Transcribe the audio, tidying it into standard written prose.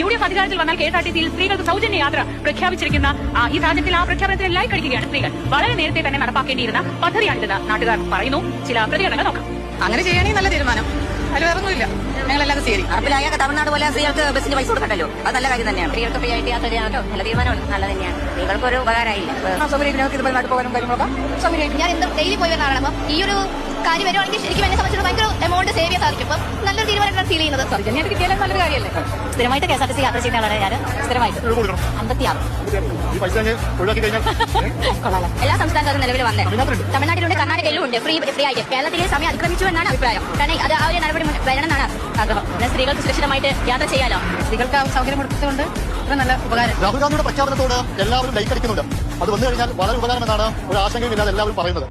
UDF അധികാരത്തിൽ വന്നാൽ KSRTCയിൽ സ്ത്രീകൾക്ക് സൗജന്യ യാത്ര പ്രഖ്യാപിച്ചിരിക്കുന്ന ഈ സാഹചര്യത്തിൽ ആ പ്രഖ്യാപനത്തിന് ലൈക്ക് അടിക്കുകയാണ് സ്ത്രീകൾ. വളരെ നേരത്തെ തന്നെ നടപ്പാക്കേണ്ടിയിരുന്ന പദ്ധതിയാണിതെന്ന് നാട്ടുകാർ പറയുന്നു. ചില പ്രതികരണങ്ങൾ നോക്കാം. അങ്ങനെ ചെയ്യുകയാണെങ്കിൽ നല്ല തീരുമാനം, അതിൽ വേറൊന്നുമില്ല. ഞങ്ങളെല്ലാം ശരി. നടപ്പിലായ തമിഴ്നാട് പോലെ സ്ത്രീകൾക്ക് ബസ്സിന് പൈസ കൊടുക്കണ്ടല്ലോ, അത് നല്ല കാര്യം തന്നെയാണ്. സ്ത്രീകൾക്ക് ഫ്രീ ആയിട്ട് യാത്ര ചെയ്യാനോ നല്ല തീരുമാനമാണ്, നല്ല തന്നെയാണ്. സ്ത്രീകൾക്ക് ഒരു ഉപകാരമായില്ല. സൗകര്യം ഇതുപോലെ നാട്ടിൽ പോകാനും കാര്യങ്ങളൊക്കെ സൗകര്യം. ഞാൻ എന്തും ഡെയിലി പോയി വരുന്ന ആളാണ്. ഈ ഒരു കാര്യം വരുവാണെങ്കിൽ ശരിക്കും എന്നെ സംബന്ധിച്ച് ഭയങ്കര എമൗണ്ട് സേവ് ചെയ്യാൻ സാധിക്കും. അപ്പം നല്ലൊരു തീരുമാനമാണ് ഫീൽ ചെയ്യുന്നത്. സൗജന്യം കിട്ടിയാലും നല്ലൊരു കാര്യമല്ലേ. സ്ഥിരമായിട്ട് KSRTC യാത്ര ചെയ്യുന്ന ആളാണ് ഞാൻ. സ്ഥിരമായിട്ട് 56 എല്ലാ സംസ്ഥാനത്തും നിലവിൽ വന്നേ. തമിഴ്നാട്ടിലുണ്ട്, കർണാടകയിലും ഉണ്ട് ഫ്രീ ആയിട്ട്. കേരളത്തിലെ സമയം അതിക്രമിച്ചു എന്നാണ് അഭിപ്രായം. കാരണം അത് ആ ഒരു നടപടി വരണം എന്നാണ് ആഗ്രഹം. പിന്നെ സ്ത്രീകൾക്ക് സുരക്ഷിതമായിട്ട് യാത്ര ചെയ്യാലോ. സ്ത്രീകൾക്ക് സൗകര്യം കൊടുത്തുകൊണ്ട് നല്ല ഉപകാരം. രാഹുൽ ഗാന്ധിയുടെ പ്രഖ്യാപനത്തോട് എല്ലാവരും ലൈക്ക് അടിക്കുന്നുണ്ട്. അത് വന്നു കഴിഞ്ഞാൽ വളരെ ഉപകാരമെന്നാണ് ഒരു ആശങ്കയുമില്ലാതെ എല്ലാവരും പറയുന്നത്.